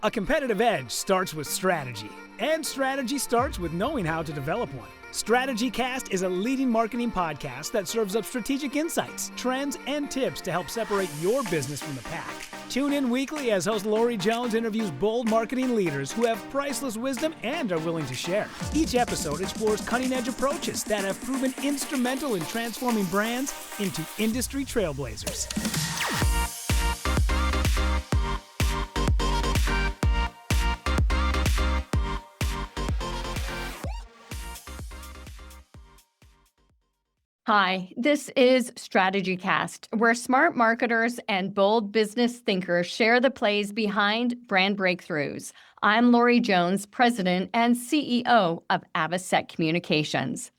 A competitive edge starts with strategy, and strategy starts with knowing how to develop one. StrategyCast is a leading marketing podcast that serves up strategic insights, trends, and tips to help separate your business from the pack. Tune in weekly as host Lori Jones interviews bold marketing leaders who have priceless wisdom and are willing to share. Each episode explores cutting-edge approaches that have proven instrumental in transforming brands into industry trailblazers. Hi, this is StrategyCast, where smart marketers and bold business thinkers share the plays behind brand breakthroughs. I'm Lori Jones, President and CEO of Avasec Communications.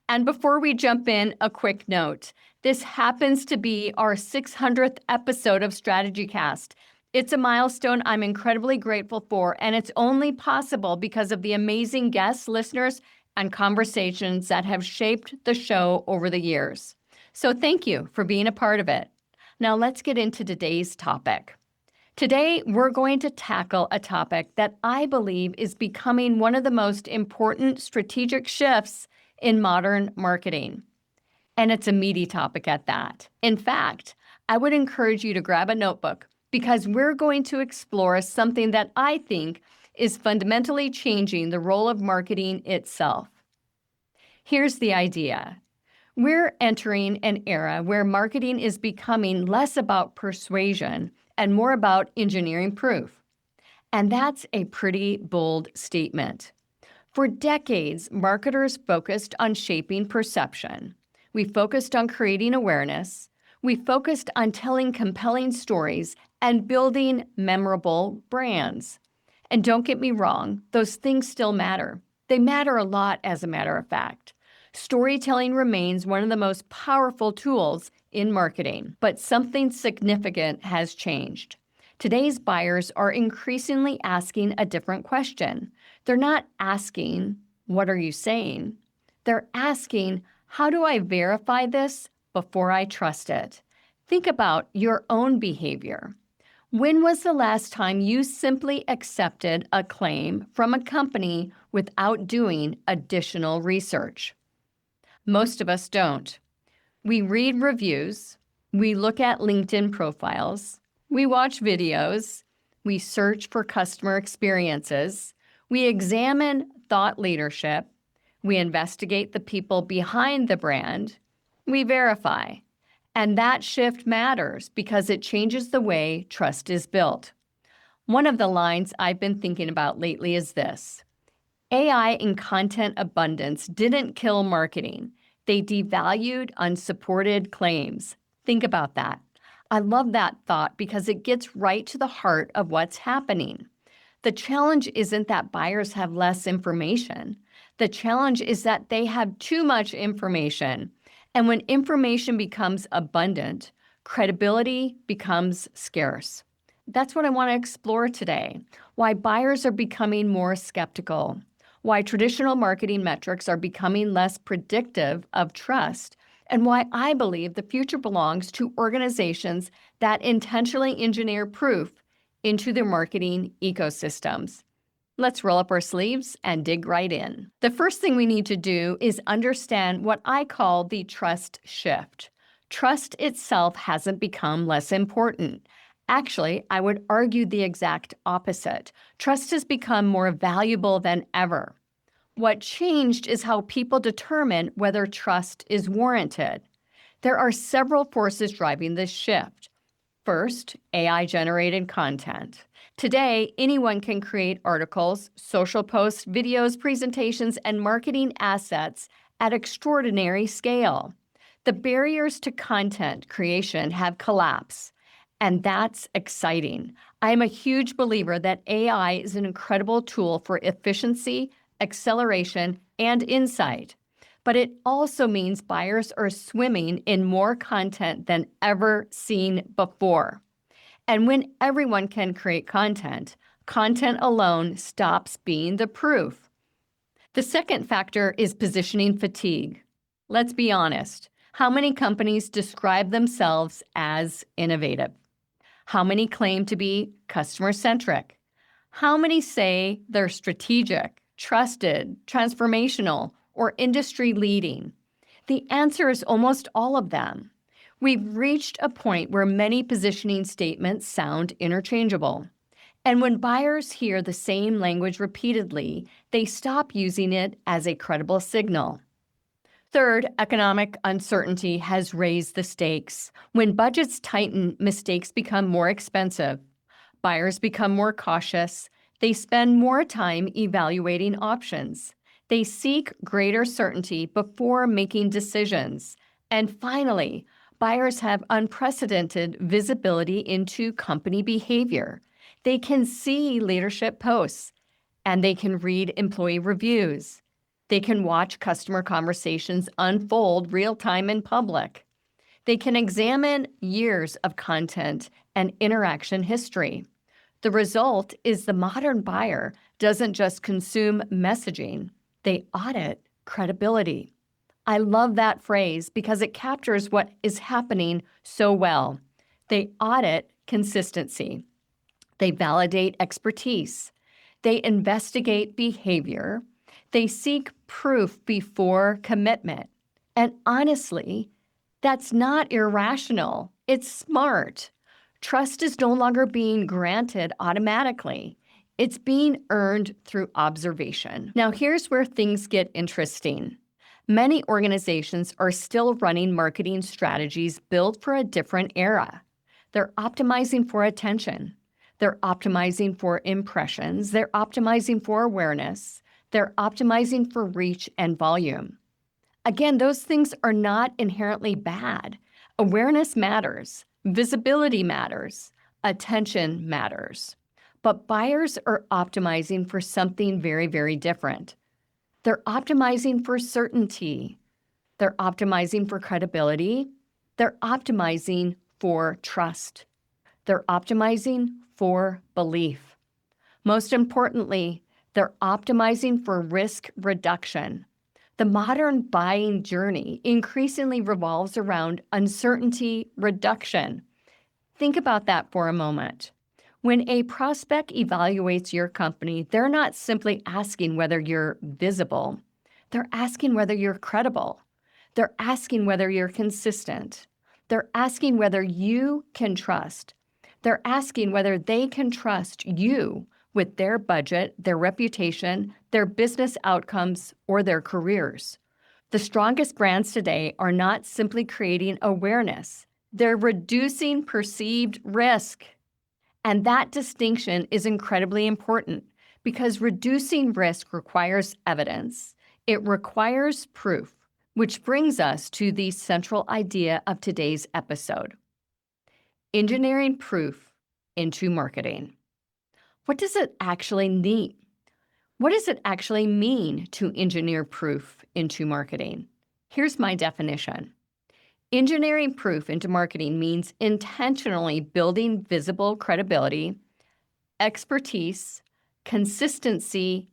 And before we jump in, a quick note. This happens to be our 600th episode of StrategyCast. It's a milestone I'm incredibly grateful for, and it's only possible because of the amazing guests, listeners, and conversations that have shaped the show over the years. So thank you for being a part of it. Now let's get into today's topic. Today, we're going to tackle a topic that I believe is becoming one of the most important strategic shifts in modern marketing. And it's a meaty topic at that. In fact, I would encourage you to grab a notebook because we're going to explore something that I think is fundamentally changing the role of marketing itself. Here's the idea. We're entering an era where marketing is becoming less about persuasion and more about engineering proof. And that's a pretty bold statement. For decades, marketers focused on shaping perception. We focused on creating awareness. We focused on telling compelling stories and building memorable brands. And don't get me wrong, those things still matter. They matter a lot, as a matter of fact. Storytelling remains one of the most powerful tools in marketing, but something significant has changed. Today's buyers are increasingly asking a different question. They're not asking, "What are you saying?" They're asking, "How do I verify this before I trust it?" Think about your own behavior. When was the last time you simply accepted a claim from a company without doing additional research? Most of us don't. We read reviews, we look at LinkedIn profiles, we watch videos, we search for customer experiences, we examine thought leadership, we investigate the people behind the brand, we verify. And that shift matters because it changes the way trust is built. One of the lines I've been thinking about lately is this: AI and content abundance didn't kill marketing. They devalued unsupported claims. Think about that. I love that thought because it gets right to the heart of what's happening. The challenge isn't that buyers have less information. The challenge is that they have too much information. And when information becomes abundant, credibility becomes scarce. That's what I want to explore today. Why buyers are becoming more skeptical. Why traditional marketing metrics are becoming less predictive of trust. And why I believe the future belongs to organizations that intentionally engineer proof into their marketing ecosystems. Let's roll up our sleeves and dig right in. The first thing we need to do is understand what I call the trust shift. Trust itself hasn't become less important. Actually, I would argue the exact opposite. Trust has become more valuable than ever. What changed is how people determine whether trust is warranted. There are several forces driving this shift. First, AI-generated content. Today, anyone can create articles, social posts, videos, presentations, and marketing assets at extraordinary scale. The barriers to content creation have collapsed, and that's exciting. I am a huge believer that AI is an incredible tool for efficiency, acceleration, and insight. But it also means buyers are swimming in more content than ever seen before. And when everyone can create content, content alone stops being the proof. The second factor is positioning fatigue. Let's be honest. How many companies describe themselves as innovative? How many claim to be customer-centric? How many say they're strategic, trusted, transformational, or industry leading? The answer is almost all of them. We've reached a point where many positioning statements sound interchangeable. And when buyers hear the same language repeatedly, they stop using it as a credible signal. Third, economic uncertainty has raised the stakes. When budgets tighten, mistakes become more expensive. Buyers become more cautious. They spend more time evaluating options. They seek greater certainty before making decisions. And finally, buyers have unprecedented visibility into company behavior. They can see leadership posts, and they can read employee reviews. They can watch customer conversations unfold real-time in public. They can examine years of content and interaction history. The result is the modern buyer doesn't just consume messaging, they audit credibility. I love that phrase because it captures what is happening so well. They audit consistency. They validate expertise. They investigate behavior. They seek proof before commitment. And honestly, that's not irrational. It's smart. Trust is no longer being granted automatically. It's being earned through observation. Now, here's where things get interesting. Many organizations are still running marketing strategies built for a different era. They're optimizing for attention. They're optimizing for impressions. They're optimizing for awareness. They're optimizing for reach and volume. Again, those things are not inherently bad. Awareness matters. Visibility matters. Attention matters. But buyers are optimizing for something very, very different. They're optimizing for certainty. They're optimizing for credibility. They're optimizing for trust. They're optimizing for belief. Most importantly, they're optimizing for risk reduction. The modern buying journey increasingly revolves around uncertainty reduction. Think about that for a moment. When a prospect evaluates your company, they're not simply asking whether you're visible. They're asking whether you're credible. They're asking whether you're consistent. They're asking whether you can trust. They're asking whether they can trust you with their budget, their reputation, their business outcomes, or their careers. The strongest brands today are not simply creating awareness. They're reducing perceived risk. And that distinction is incredibly important because reducing risk requires evidence. It requires proof, which brings us to the central idea of today's episode: engineering proof into marketing. What does it actually mean? What does it actually mean to engineer proof into marketing? Here's my definition. Engineering proof into marketing means intentionally building visible credibility, expertise, consistency,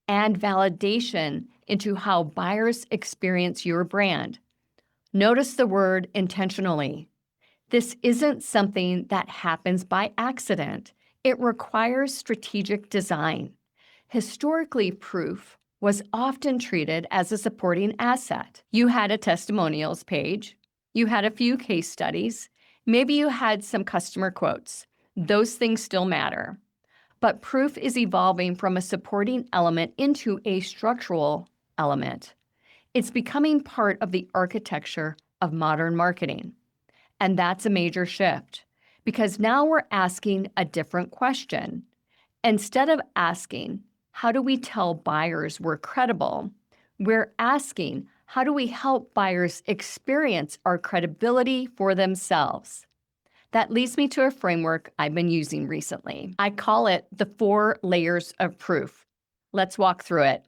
and validation into how buyers experience your brand. Notice the word intentionally. This isn't something that happens by accident. It requires strategic design. Historically, proof was often treated as a supporting asset. You had a testimonials page. You had a few case studies. Maybe you had some customer quotes. Those things still matter. But proof is evolving from a supporting element into a structural element. It's becoming part of the architecture of modern marketing. And that's a major shift because now we're asking a different question. Instead of asking, how do we tell buyers we're credible? We're asking, how do we help buyers experience our credibility for themselves? That leads me to a framework I've been using recently. I call it the 4 layers of proof. Let's walk through it.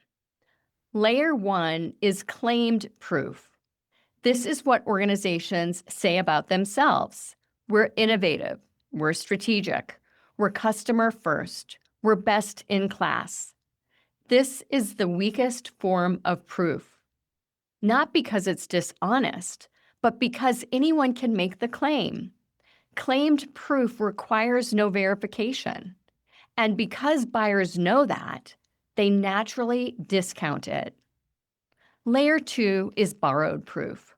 Layer 1 is claimed proof. This is what organizations say about themselves. We're innovative. We're strategic. We're customer first. We're best in class. This is the weakest form of proof. Not because it's dishonest, but because anyone can make the claim. Claimed proof requires no verification. And because buyers know that, they naturally discount it. Layer 2 is borrowed proof.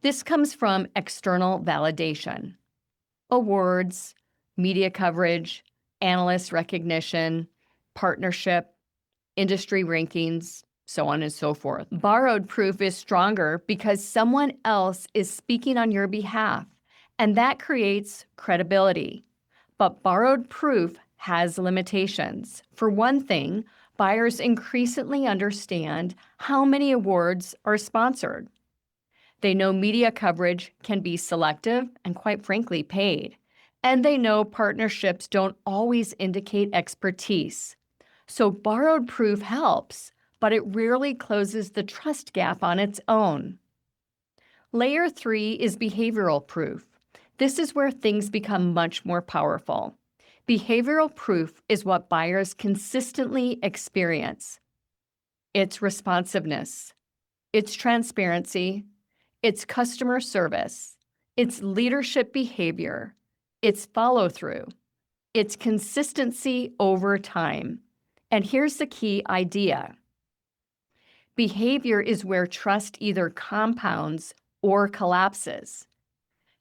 This comes from external validation. Awards, media coverage, analyst recognition, partnership, industry rankings, so on and so forth. Borrowed proof is stronger because someone else is speaking on your behalf, and that creates credibility. But borrowed proof has limitations. For one thing, buyers increasingly understand how many awards are sponsored. They know media coverage can be selective and, quite frankly, paid. And they know partnerships don't always indicate expertise. So borrowed proof helps, but it rarely closes the trust gap on its own. Layer 3 is behavioral proof. This is where things become much more powerful. Behavioral proof is what buyers consistently experience. It's responsiveness, it's transparency, it's customer service, it's leadership behavior, it's follow-through, it's consistency over time. And here's the key idea. Behavior is where trust either compounds or collapses.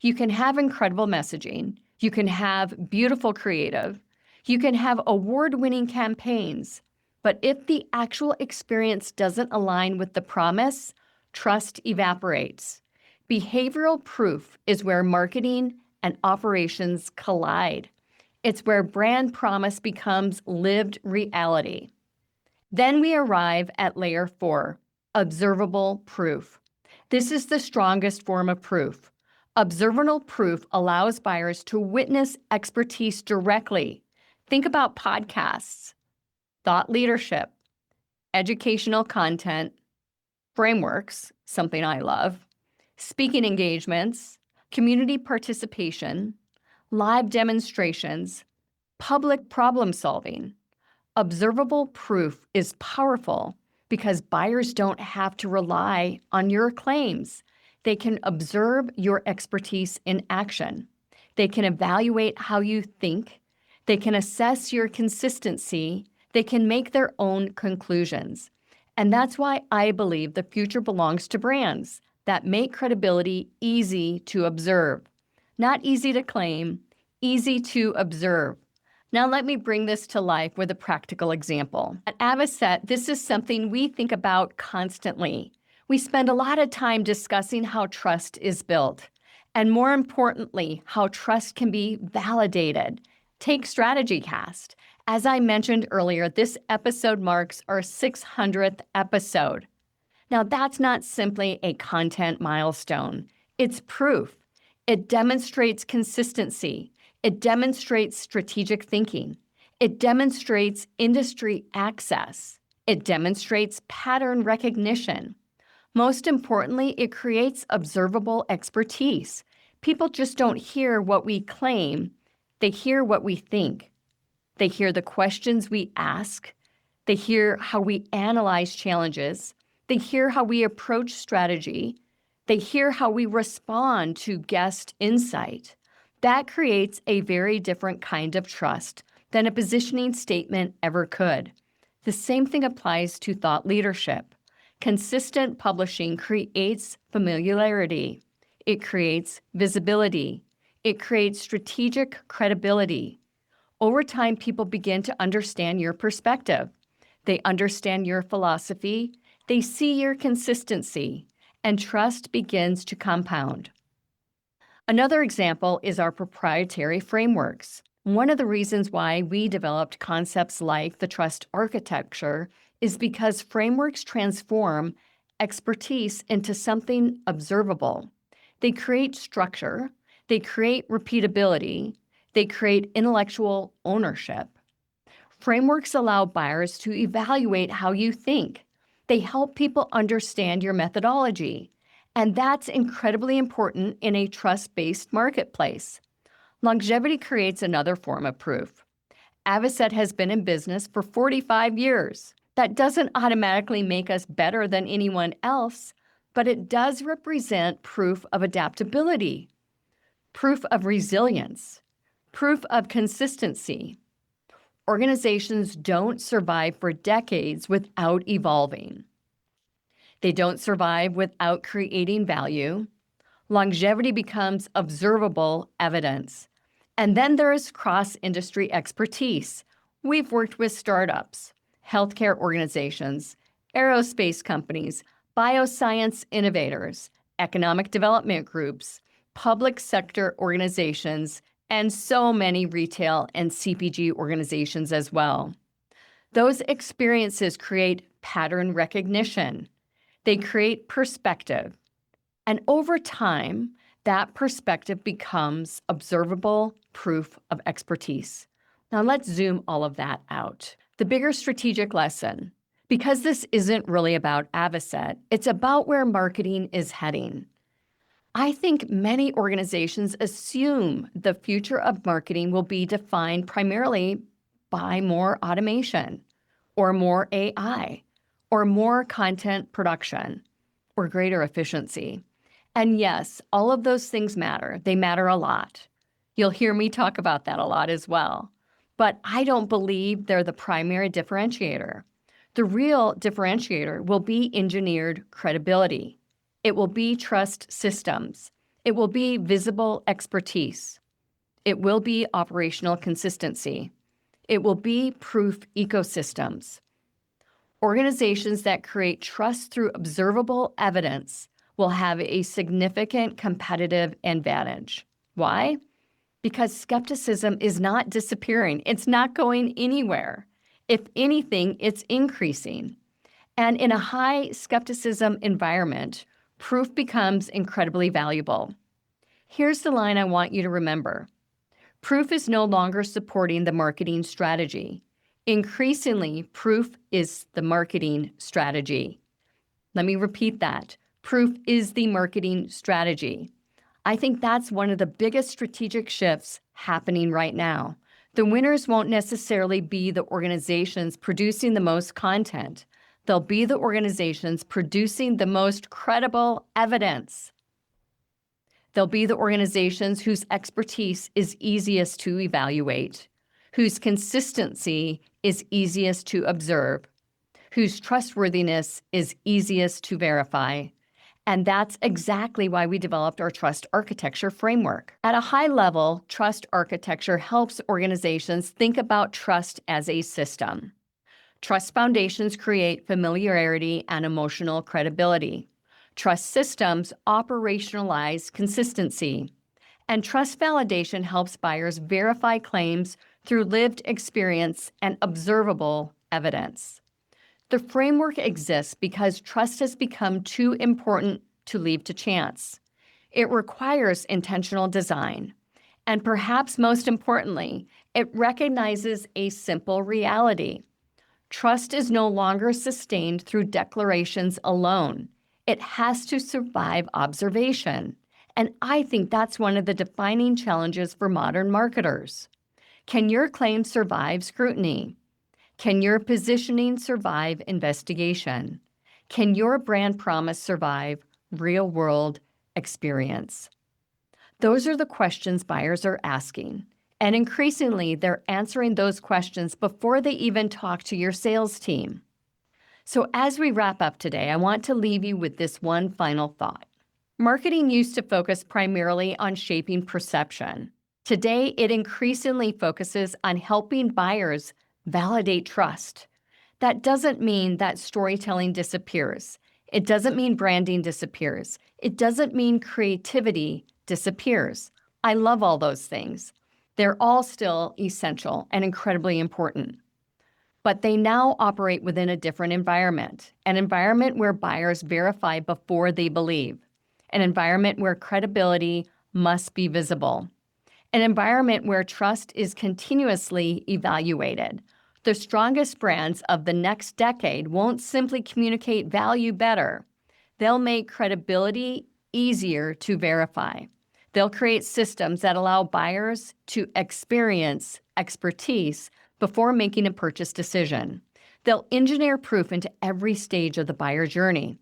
You can have incredible messaging, you can have beautiful creative, you can have award-winning campaigns, but if the actual experience doesn't align with the promise, trust evaporates. Behavioral proof is where marketing and operations collide. It's where brand promise becomes lived reality. Then we arrive at layer 4, observable proof. This is the strongest form of proof. Observable proof allows buyers to witness expertise directly. Think about podcasts, thought leadership, educational content, frameworks, something I love, speaking engagements, community participation, live demonstrations, public problem solving. Observable proof is powerful because buyers don't have to rely on your claims. They can observe your expertise in action. They can evaluate how you think. They can assess your consistency. They can make their own conclusions. And that's why I believe the future belongs to brands that make credibility easy to observe. Not easy to claim, easy to observe. Now let me bring this to life with a practical example. At Avocet, this is something we think about constantly. We spend a lot of time discussing how trust is built, and more importantly, how trust can be validated. Take StrategyCast. As I mentioned earlier, this episode marks our 600th episode. Now, that's not simply a content milestone. It's proof. It demonstrates consistency. It demonstrates strategic thinking. It demonstrates industry access. It demonstrates pattern recognition. Most importantly, it creates observable expertise. People just don't hear what we claim. They hear what we think. They hear the questions we ask. They hear how we analyze challenges. They hear how we approach strategy. They hear how we respond to guest insight. That creates a very different kind of trust than a positioning statement ever could. The same thing applies to thought leadership. Consistent publishing creates familiarity. It creates visibility. It creates strategic credibility. Over time, people begin to understand your perspective. They understand your philosophy. They see your consistency, and trust begins to compound. Another example is our proprietary frameworks. One of the reasons why we developed concepts like the trust architecture is because frameworks transform expertise into something observable. They create structure, they create repeatability, they create intellectual ownership. Frameworks allow buyers to evaluate how you think. They help people understand your methodology, and that's incredibly important in a trust-based marketplace. Longevity creates another form of proof. Avocet has been in business for 45 years. That doesn't automatically make us better than anyone else, but it does represent proof of adaptability, proof of resilience, proof of consistency. Organizations don't survive for decades without evolving. They don't survive without creating value. Longevity becomes observable evidence. And then there is cross-industry expertise. We've worked with startups, healthcare organizations, aerospace companies, bioscience innovators, economic development groups, public sector organizations, and so many retail and CPG organizations as well. Those experiences create pattern recognition. They create perspective. And over time, that perspective becomes observable proof of expertise. Now let's zoom all of that out. The bigger strategic lesson, because this isn't really about Avocet, it's about where marketing is heading. I think many organizations assume the future of marketing will be defined primarily by more automation, or more AI, or more content production, or greater efficiency. And yes, all of those things matter. They matter a lot. You'll hear me talk about that a lot as well. But I don't believe they're the primary differentiator. The real differentiator will be engineered credibility. It will be trust systems. It will be visible expertise. It will be operational consistency. It will be proof ecosystems. Organizations that create trust through observable evidence will have a significant competitive advantage. Why? Because skepticism is not disappearing. It's not going anywhere. If anything, it's increasing. And in a high skepticism environment, proof becomes incredibly valuable. Here's the line I want you to remember. Proof is no longer supporting the marketing strategy. Increasingly, proof is the marketing strategy. Let me repeat that. Proof is the marketing strategy. I think that's one of the biggest strategic shifts happening right now. The winners won't necessarily be the organizations producing the most content. They'll be the organizations producing the most credible evidence. They'll be the organizations whose expertise is easiest to evaluate, whose consistency is easiest to observe, whose trustworthiness is easiest to verify. And that's exactly why we developed our trust architecture framework. At a high level, trust architecture helps organizations think about trust as a system. Trust foundations create familiarity and emotional credibility. Trust systems operationalize consistency. And trust validation helps buyers verify claims through lived experience and observable evidence. The framework exists because trust has become too important to leave to chance. It requires intentional design. And perhaps most importantly, it recognizes a simple reality. Trust is no longer sustained through declarations alone. It has to survive observation. And I think that's one of the defining challenges for modern marketers. Can your claim survive scrutiny? Can your positioning survive investigation? Can your brand promise survive real-world experience? Those are the questions buyers are asking. And increasingly, they're answering those questions before they even talk to your sales team. So as we wrap up today, I want to leave you with this one final thought. Marketing used to focus primarily on shaping perception. Today, it increasingly focuses on helping buyers validate trust. That doesn't mean that storytelling disappears. It doesn't mean branding disappears. It doesn't mean creativity disappears. I love all those things. They're all still essential and incredibly important. But they now operate within a different environment, an environment where buyers verify before they believe, an environment where credibility must be visible, an environment where trust is continuously evaluated. The strongest brands of the next decade won't simply communicate value better. They'll make credibility easier to verify. They'll create systems that allow buyers to experience expertise before making a purchase decision. They'll engineer proof into every stage of the buyer journey.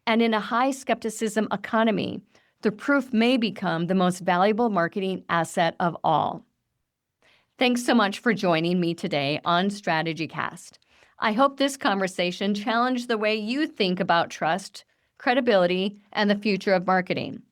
And in a high skepticism economy, the proof may become the most valuable marketing asset of all. Thanks so much for joining me today on StrategyCast. I hope this conversation challenged the way you think about trust, credibility, and the future of marketing.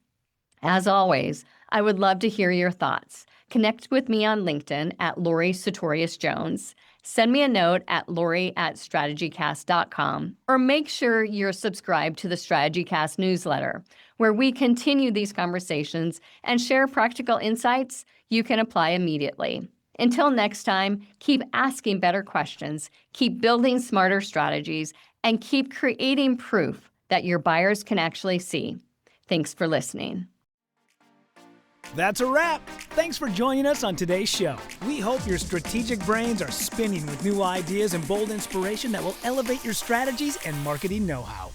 As always, I would love to hear your thoughts. Connect with me on LinkedIn at Lori Sartorius Jones. Send me a note at lori@strategycast.com, or make sure you're subscribed to the StrategyCast newsletter, where we continue these conversations and share practical insights you can apply immediately. Until next time, keep asking better questions, keep building smarter strategies, and keep creating proof that your buyers can actually see. Thanks for listening. That's a wrap. Thanks for joining us on today's show. We hope your strategic brains are spinning with new ideas and bold inspiration that will elevate your strategies and marketing know-how.